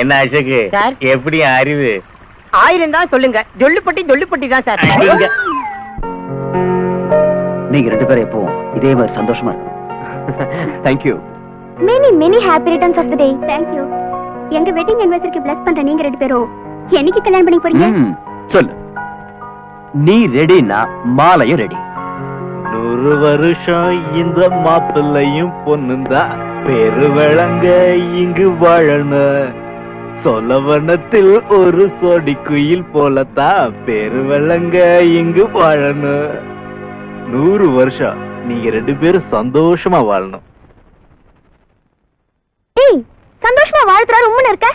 என்ன அசோக்கு சார். எப்படி அறிவு 1000 தான் சொல்லுங்க. ஜொல்லுப்பட்டி தான் சார். நீங்க 2 பேரும் எப்பவும் இதே மாதிரி சந்தோஷமா இருக்கும். Thank you. many happy returns of the day. Thank you. எங்க வெட்டிங் anniversary bless பண்ற நீங்க 2 பேரும் என்னைக்கு கல்யாணம் பண்ணி போறீங்க? சொல்லு. நீ ரெடினா மாலையும் ரெடி. 100 வருஷம் இந்த மாப்பிள்ளையும் பொண்ணுந்தா பெரு விளங்க இங்கு வாழணும். சொலவனத்தில் ஒரு சொடி குயில் போலத்தான் பெரு விளங்க இங்கு வாழணும். 100 வருஷம் நீங்க 2 பேரும் சந்தோஷமா வாழணும். ஏய், சந்தோஷமா வாழ்த்துறா உம்முன்னு இருக்க.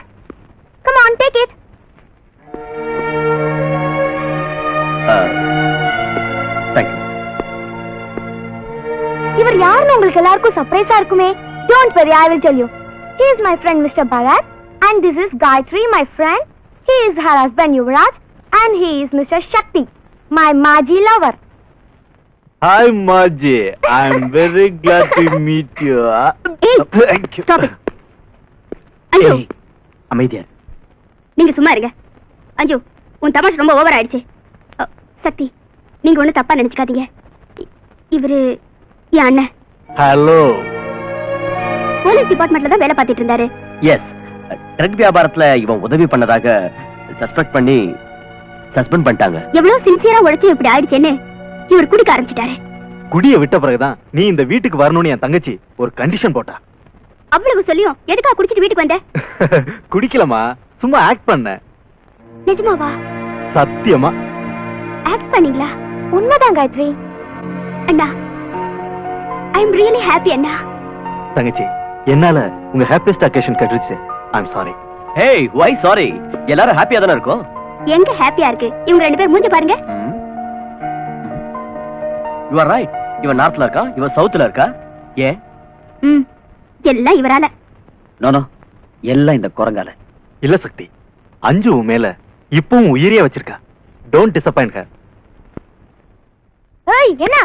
Come on, take it. Thank you. இவர் யாருன்னு உங்களுக்கு எல்லாருக்கும் சர்ப்ரைஸா இருக்குமே. Don't worry, I will tell you. He is my friend Mr. Bharat and this is Gayatri, my friend. He is her husband Yuvraj and he is Mr. Shakti, my Maji lover. Hi Maji, I am very glad to meet you. Hey, Thank you. stop it. அஞ்சு, அமைதியா. நீங்க சும்மா இருங்க. அஞ்சு, உன் தமாஷ் ரொம்ப over ஆயிடுச்சு. சக்தி, நீங்க ஒண்ணு தப்பா நினைச்சுக்காதீங்க. இவரு என் அண்ணன். Hello. போலீஸ் டிபார்ட்மெண்ட்ல தான் வேலை பார்த்துட்டு இருந்தாரு. எஸ், ட்ரக் வியாபாரத்துல இவன் உதவி பண்ணதாக சஸ்பெக்ட் பண்ணி சஸ்பெண்ட் பண்ணிட்டாங்க. எவ்வளவு சின்சியரா உழைச்சு இப்படி ஆயிடுச்சேன்னு இவர் குடிக்க ஆரம்பிச்சிட்டாரு. குடிய விட்ட பிறகுதான் நீ இந்த வீட்டுக்கு வரணும்னு என் தங்கச்சி ஒரு கண்டிஷன் போட்டா. அவ்வளவு சொல்லியும் எதுக்கா குடிச்சிட்டு வீட்டுக்கு வந்த? குடிக்கலமா, சும்மா ஆக்ட் பண்ண. நிஜமாவா? சத்தியமா ஆக்ட் பண்ணீங்களா? உண்மைதான் காயத்ரி. அண்ணா, ஐ அம் ரியலி ஹாப்பி அண்ணா. தங்கச்சி, என்னால உங்க ஹாப்பியஸ்ட் அக்கேஷன் கெட்டுருச்சு. I am sorry. Hey, why sorry? எல்லாரும் ஹாப்பியா தான இருக்கோம். எங்க ஹாப்பியா இருக்கு? இவங்க 2 பேர் மூஞ்ச பாருங்க. You are right. இவன் நார்த்ல இருக்கா, இவன் சவுத்ல இருக்கா. ஏ? எல்லாம் இவரால. நோ நோ, எல்லாம் இந்த குரங்கால. இல்ல சக்தி, அஞ்சு உன் மேல இப்பவும் உயிரியா வச்சிருக்கா. Don't disappoint her. ஏய், என்ன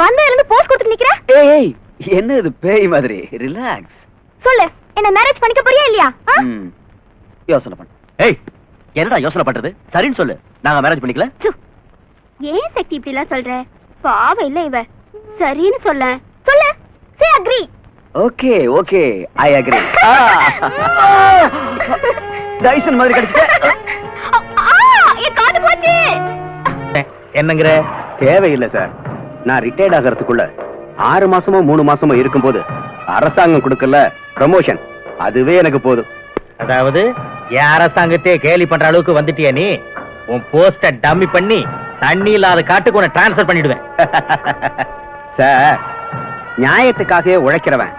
வந்த இருந்து போஸ்ட் கொடுத்து நிக்கிற? ஏய், என்ன இது பேய் மாதிரி? ரிலாக்ஸ். சொல்லு, என்ன மேரேஜ் பண்ணிக்க போறியா இல்லையா? யோசனை பண்ணு. ஏய், என்னடா யோசனை பண்றது? சரின்னு சொல்லு, நாங்க மேரேஜ் பண்ணிக்கல. ஏன் சக்தி இப்படி எல்லாம் சொல்ற? பாவம் இல்ல இவ. சரின்னு சொல்ல. சொல்லு. Say agree. Okay okay, I agree. Tyson மாதிரி கடிச்சிட்ட. என் காது போச்சு. என்னங்கற? தேவையில்லை சார். நான் ரிட்டையர்ட் ஆகிறதுக்குள்ள 6 மாசமோ 3 மாசமோ இருக்கும்போது அரசாங்கம் கொடுக்கல ப்ரமோஷன், அதுவே எனக்கு போதும். அதாவது என் அரசாங்கத்தையே கேலி பண்ற அளவுக்கு வந்துட்டியா நீ? உன் போஸ்ட டம்மி பண்ணி தண்ணி இல்லாத காட்டுக்கு உன்னை டிரான்ஸ்ஃபர் பண்ணிடுவேன். சார், நியாயத்துக்காகவே உழைக்கிறவன்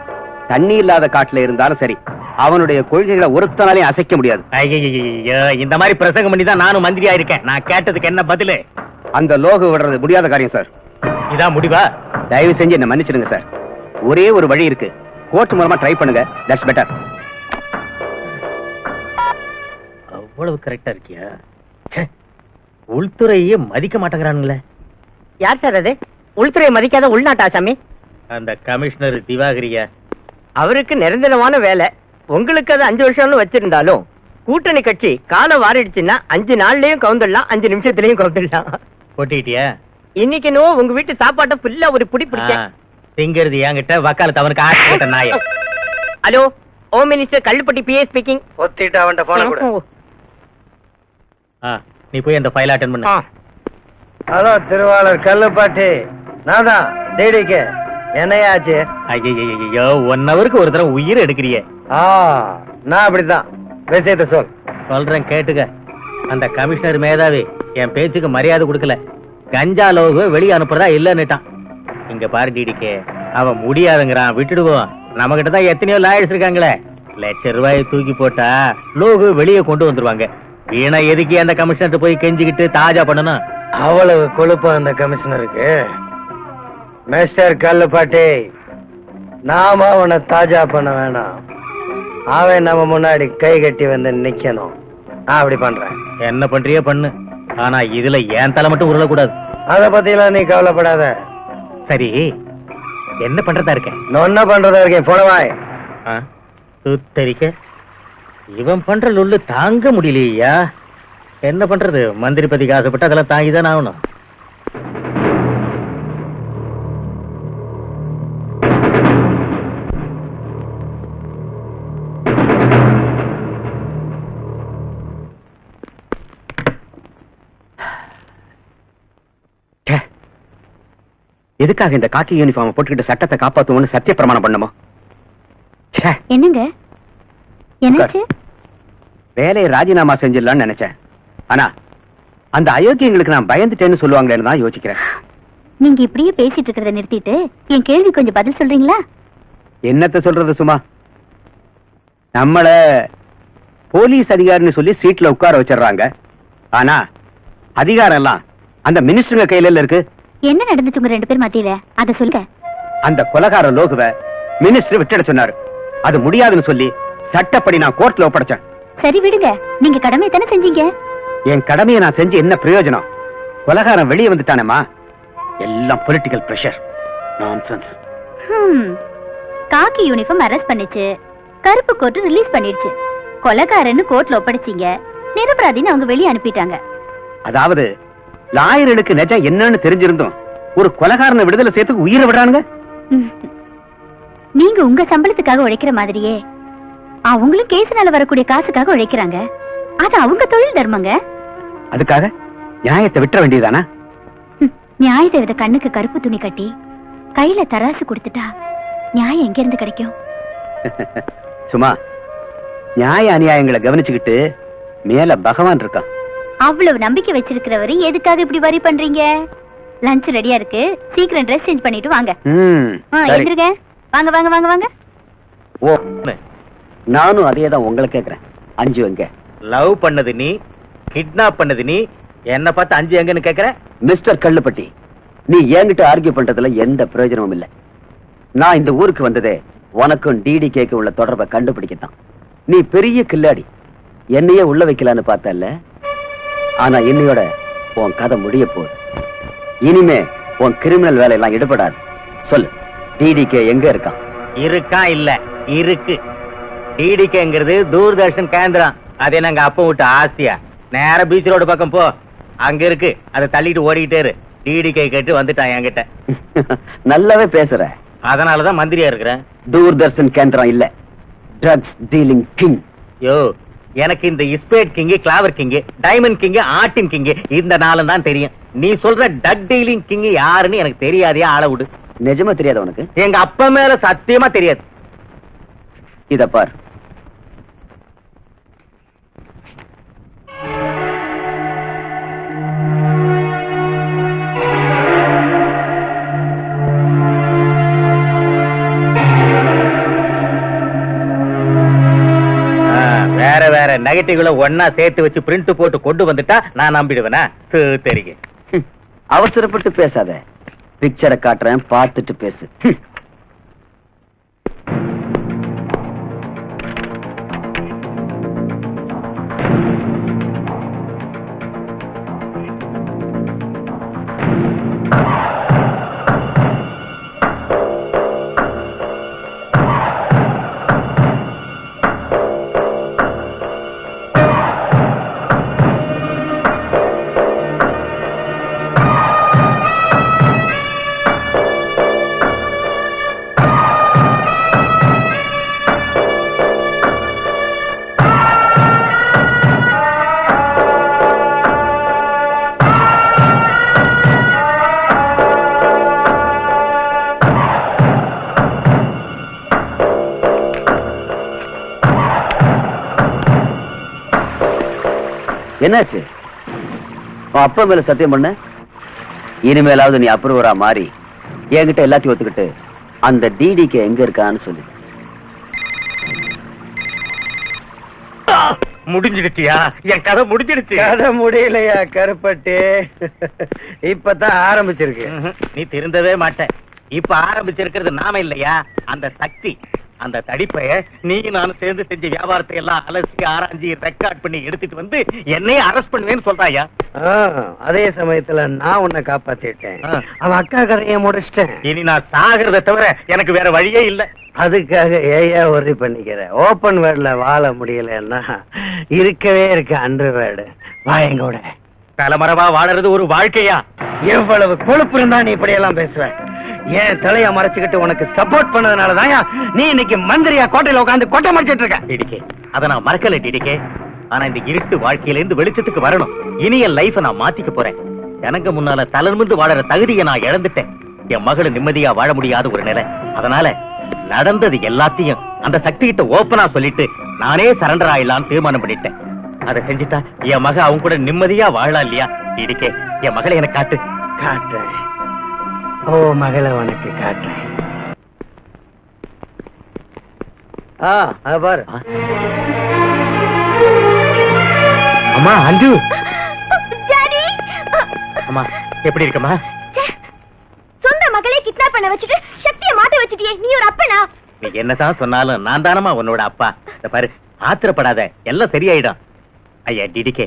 தண்ணி இல்லாத காட்டுல இருந்தாலும் சரி, அவனுடைய கொள்கைகளை ஒருத்தனாலையும் அசைக்க முடியாது. ஐயோ, இந்த மாதிரி பிரசங்கம் பண்ணி தான் நானும் மந்திரியா இருக்கேன். நான் கேட்டதுக்கு என்ன பதிலு? அந்த லோகு விடுறது முடியாத காரியம் சார். இதான் முடிவா? தயவு செஞ்சு என்ன மன்னிச்சிடுங்க சார். ஒரே ஒரு வழி இருக்கு, கோர்ட் மூலமா ட்ரை பண்ணுங்க. That's better. அவ்வளவு கரெக்டா இருக்கியா? உள்துறையே மதிக்க மாட்டேங்கிறானுங்களே. யார் சார் அது? உள்துறையை மதிக்காத உள்நாட்டு ஆசாமி. அந்த கமிஷனர் திவாகரியா? அவருக்கு நிரந்தரமான வேலை. உங்களுக்கு அது 5 வருஷம்னு வச்சிருந்தாலும் கூட்டணி கட்சி காலம் வாரிடுச்சுன்னா 5 நாள்லயும் கவுந்துடலாம், 5 நிமிஷத்துலயும் கவுந்துடலாம். போட்டிட்டியா? இன்னைக்கு நோ உங்க வீட்டு சாப்பாட்டை ஃபுல்லா ஒரு புடி பிடிச்சேன். திங்கிறது என்கிட்ட, வக்காலத்து அவனுக்கு ஆட்சி போட்ட நாய. Hello, home minister Kallupatti PA speaking. ஒத்திட்டு அவன்ட போன கூட. நீ போய் அந்த ஃபைல் அட்டெண்ட் பண்ணு. ஹலோ, திருவாளர் கல்லுப்பாட்டி, நான் தான் டிடிக்கு. என்னையாச்சு? ஐயோ, 1 ஹவருக்கு ஒரு தடவை உயிரை எடுக்கிறியே. நான் அப்படித்தான். விஷயத்தை சொல். சொல்றேன் கேட்டுக்க. அந்த கமிஷனர் மேதாவி என் பேச்சுக்கு மரியாதை கொடுக்கல. கஞ்சா லோகு வெளியே அனுப்புறதா இல்லன்னுட்டான். இங்க பாரு டிடிக்கு, அவன் முடியாதுங்கிறான். விட்டுடுவோம். நம்ம கிட்ட தான் எத்தனையோ லாயர்ஸ் இருக்காங்களே. ₹1,00,000 தூக்கி போட்டா லோகு வெளியே கொண்டு வந்துருவாங்க. வீணா எதுக்கு அந்த கமிஷனர் போய் கெஞ்சிக்கிட்டு தாஜா பண்ணணும்? அவ்வளவு கொழுப்பு அந்த கமிஷனருக்கு. மிஸ்டர் கல்லுப்பாட்டி, நாம அவனை தாஜா பண்ண வேணாம். அவன் நம்ம முன்னாடி கை கட்டி வந்து நிக்கணும். நான் அப்படி பண்றேன். என்ன பண்றியோ பண்ணு, ஆனா இதுல என் தலை மட்டும் உருளக்கூடாது. அத பத்திலாம் நீ கவலைப்படாத. சரி, என்ன பண்றதா இருக்கேன்? நான் என்ன பண்றதா இருக்கேன்? போனவாய் சுத்தரிக்க இவன் பண்ற லொல்லு தாங்க முடியலையா? என்ன பண்றது, மந்திரி பதிக்கு ஆசைப்பட்டு அதெல்லாம் தாங்கிதான் ஆகணும். எதுக்காக இந்த காக்கி யூனிஃபார்ம் போட்டுக்கிட்டு சட்டத்தை காப்பாத்துவோம்னு சத்திய பிரமாணம் பண்ணுமோ? என்னங்க என்னாச்சு? வேலையை ராஜினாமா செஞ்சிடலாம்னு நினைச்சேன். ஆனா அந்த அயோக்கியங்களுக்கு நான் பயந்துட்டேன்னு சொல்லுவாங்களேன்னு தான் யோசிக்கிறேன். நீங்க இப்படியே பேசிட்டு இருக்கிறத நிறுத்திட்டு என் கேள்வி கொஞ்சம் பதில் சொல்றீங்களா? என்னத்த சொல்றது சும்மா, நம்மள போலீஸ் அதிகாரின்னு சொல்லி சீட்ல உட்கார வச்சிடறாங்க. ஆனா அதிகாரம் எல்லாம் அந்த மினிஸ்டருங்க கையில இருக்கு. என்ன நடந்துச்சு உங்க 2 பேர் மத்தியில? அத சொல்லுங்க. அந்த கொலைகார லோகுவ மினிஸ்டர் விட்டுட சொன்னாரு. அது முடியாதுன்னு சொல்லி சட்டப்படி நான் கோர்ட்ல ஒப்படைச்சேன். சரி விடுங்க, நீங்க கடமை தானே செஞ்சீங்க. என் கடமையை நான் செஞ்சு என்ன பிரயோஜனம்? கொலைகாரன் வெளியே வந்துட்டானேமா, எல்லாம் பொலிட்டிக்கல் பிரஷர். நான்சென்ஸ். காக்கி யூனிஃபார்ம் அரெஸ்ட் பண்ணிச்சு, கருப்பு கோட் ரிலீஸ் பண்ணிடுச்சு, கொலைகாரன்னு கோர்ட்ல ஒப்படைச்சீங்க, நிரபராதின்னு அவங்க வெளியே அனுப்பிட்டாங்க. அதாவது லாயர்களுக்கு நிஜம் என்னன்னு தெரிஞ்சிருந்தோம் ஒரு கொலைகாரனை விடுதலை சேர்த்துக்கு உயிரை விடுறானுங்க. நீங்க உங்க சம்பளத்துக்காக உழைக்கிற மாதிரியே அவங்களும் கேஸ்னால வரக்கூடிய காசுக்காக உழைக்கிறாங்க. அது அவங்க தொழில் தர்மங்க. அதுக்காக நியாயத்தை விட்டுற வேண்டியதானா? நியாயத்தை விட கண்ணுக்கு கருப்பு துணி கட்டி கையில தராசு கொடுத்துட்டா நியாயம் எங்க இருந்து கிடைக்கும்? சும்மா நியாய அநியாயங்களை கவனிச்சுக்கிட்டு மேல பகவான் இருக்கான். அவ்வளவு நம்பிக்கை வச்சிருக்கிறவரு எதுக்காக இப்படி வரி பண்றீங்க? லஞ்ச் ரெடியா இருக்கு, சீக்கிரம் ட்ரெஸ் சேஞ்ச் பண்ணிட்டு வாங்க. எந்திருங்க, வாங்க வாங்க வாங்க வாங்க. ஓ, நானும் அதே தான் உங்களை கேக்குறேன். அஞ்சு எங்க? லவ் பண்ணது நீ, கிட்னாப் பண்ணது நீ, என்ன பார்த்து அஞ்சு எங்கன்னு கேக்குற? மிஸ்டர் கல்லுப்பட்டி, நீ என்கிட்ட ஆர்கியூ பண்றதுல எந்த பிரயோஜனமும் இல்ல. நான் இந்த ஊருக்கு வந்ததே உனக்கும் டிடிகேக்கு உள்ள தொடர்பை கண்டுபிடிக்கத்தான். நீ பெரிய கில்லாடி, என்னையே உள்ள வைக்கலான்னு பார்த்தல்ல. ஆனா என்னையோட உன் கதை முடிய போகுது. இனிமே உன் கிரிமினல் வேலையெல்லாம் ஈடுபடாது. சொல்லு, டிடிகே எங்க இருக்கான்? இருக்கான் இல்ல, இருக்கு. டிடிகேங்கிறது தூர்தர்ஷன் கேந்திரம். அது நாங்க அப்ப விட்டு ஆசியா நேர பீச் ரோடு பக்கம் போ, அங்க இருக்கு. அதை தள்ளிட்டு ஓடிக்கிட்டே இரு. டிடிகே கேட்டு வந்துட்டான் என்கிட்ட. நல்லாவே பேசுற. அதனாலதான் மந்திரியா இருக்கிறேன். தூர்தர்ஷன் கேந்திரம் இல்ல, ட்ரக்ஸ் டீலிங் கிங். யோ, எனக்கு இந்த இஸ்பேட் கிங், கிளாவர் கிங், டைமண்ட் கிங், ஆட்டின் கிங் இந்த நாளும் தான் தெரியும். நீ சொல்ற டக் டீலிங் கிங் யாருன்னு எனக்கு தெரியாதே. ஆள விடு. நிஜமா தெரியாது உனக்கு? எங்க அப்பா மேல சத்தியமா தெரியாது. இத பார், வேற வேற நெகட்டிவ்ல ஒன்னா சேர்த்து வச்சு பிரிண்ட் போட்டு கொண்டு வந்துட்டா நான் நம்பிடுவேனா? தெரியும். அவசரப்பட்டு பேசாத. பிக்சரை காட்டுறேன், பார்த்துட்டு பேசு. என்னாச்சு? அப்பா மேல சத்தியம் பண்ண. இனிமேலாவது நீ அப்ரூவரா மாறி என்கிட்ட எல்லாத்தையும் ஒத்துக்கிட்டு அந்த டிடிகே எங்க இருக்கான்னு சொல்லு. முடிஞ்சிடுச்சியா? என் கதை முடிஞ்சிடுச்சு. கதை முடியலையா கருப்பட்டி? இப்பதான் ஆரம்பிச்சிருக்கு. நீ திருந்தவே மாட்ட. இப்ப ஆரம்பிச்சிருக்கிறது நாம இல்லையா, அந்த சக்தி. அந்த தடிப்பைய நீ நானும் சேர்ந்து செஞ்ச வியாபாரத்தை எல்லாம் அலசி ஆராய்ச்சி ரெக்கார்ட் பண்ணி எடுத்துட்டு வந்து என்னையே அரெஸ்ட் பண்ணுவேன்னு சொல்றாயா? அதே சமயத்துல நான் உன்னை காப்பாத்திட்டேன். அவன் அக்கா கதையை முடிச்சிட்டேன். இனி நான் சாகிறத தவிர எனக்கு வேற வழியே இல்ல. அதுக்காக ஏயா ஒரி பண்ணிக்கிற? ஓப்பன் வேர்ட்ல வாழ முடியலன்னா இருக்கவே இருக்க அண்டர் வேர்டு வாயங்கூட. தலைமறைவா வாழறது ஒரு வாழ்க்கையா? எவ்வளவு கொழுப்பு இருந்தா நீ இப்படி எல்லாம் பேசுவ? ஏன் தலைய மறைச்சுக்கிட்டு உனக்கு சப்போர்ட் பண்ணதுனாலதான் நீ இன்னைக்கு மந்திரியா கோட்டையில உட்காந்து கொட்டை மறைச்சிட்டு இருக்க. டிடிகே, அத நான் மறக்கல டிடிகே. ஆனா இந்த இருட்டு வாழ்க்கையில இருந்து வெளிச்சத்துக்கு வரணும். இனி என் லைஃப நான் மாத்திக்க போறேன். எனக்கு முன்னால தளர்ந்து வாழற தகுதியை நான் இழந்துட்டேன். என் மகளை நிம்மதியா வாழ முடியாத ஒரு நிலை. அதனால நடந்தது எல்லாத்தையும் அந்த சக்தி கிட்ட ஓப்பனா சொல்லிட்டு நானே சரண்டர் ஆயிடலாம்னு தீர்மானம் பண்ணிட்டேன். அதை செஞ்சுட்டா என் மக அவங்க கூட நிம்மதியா வாழலாம் இல்லையா? டிடிகே, என் மகளை எனக்கு காட்டு. காட்டுறேன். ஓ மகளை உனக்கு காட்டுறேன். அத பாரு. அம்மா அஞ்சு. டாடி, அம்மா எப்படி இருக்கம்மா? சொந்த மகளே கிட்னாப் பண்ண வச்சுட்டு சக்தியை மாட்ட வச்சிட்டியே, நீ ஒரு அப்பனா? நீ என்னதான் சொன்னாலும் நான் தானமா உன்னோட அப்பா. இத பாரு, ஆத்திரப்படாத, எல்லாம் சரியாயிடும். ஐயா டிடிகே,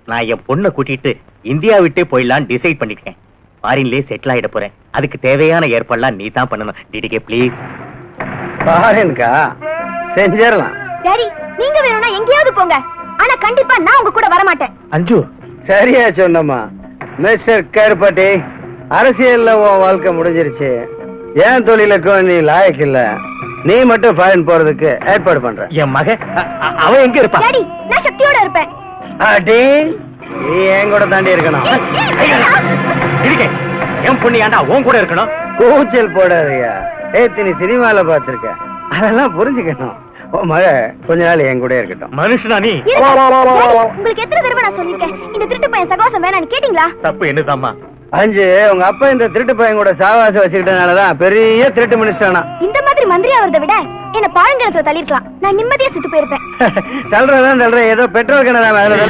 நான் என் பொண்ணை கூட்டிட்டு இந்தியா விட்டே போயிடலான்னு டிசைட் பண்ணிட்டேன். ஃபாரின்லயே செட்டில் ஆயிட போறேன். அதுக்கு தேவையான ஏற்பாடுலாம் நீ தான் பண்ணணும். TTK please. பாருங்கா, செஞ்சிடலாம். டாடி, நீங்க வேணும்னா எங்கேயாவது போங்க, ஆனா கண்டிப்பா நான் உங்க கூட வர மாட்டேன். அஞ்சு, சரியா சொன்னம்மா. மிஸ்டர் கருப்பட்டி, அரசியல்ல உன் வாழ்க்கை முடிஞ்சிருச்சு. ஏன் தொழிலுக்கும் நீ லாயக்கு இல்ல. நீ மட்டும் ஃபாரின் போறதுக்கு ஏற்பாடு பண்ற. என் மக அவ எங்க இருப்பா? டாடி, நான் சக்தியோட இருப்பேன். அடி, நீ என் கூட தாண்டி இருக்கணும். டிடிகே, என் பொண்ணு ஏன்டா உன் கூட இருக்கணும்? கூச்சல் போடாதயா. நீ சினிமால பாத்திருக்க, அதெல்லாம் புரிஞ்சுக்கணும். உன் மக கொஞ்ச நாள் என் கூட இருக்கட்டும். மனுஷனா நீ? உங்களுக்கு எத்தனை தடவை நான் சொல்லிருக்கேன், இந்த திருட்டு பையன் சகவாசம் வேணான்னு கேட்டீங்களா? தப்பு என்னதாம்மா? அஞ்சு, உங்க அப்பா இந்த திருட்டு பையன் கூட சாவாசம் வச்சுக்கிட்டனாலதான் பெரிய திருட்டு மினிஸ்டர்னா. இந்த மாதிரி மந்திரி ஆவறதை விட என்ன பாழங்கிணத்துல தள்ளிருக்கலாம், நான் நிம்மதியா செத்து போயிருப்பேன். சொல்றேன், ஏதோ பெட்ரோல் கிணறு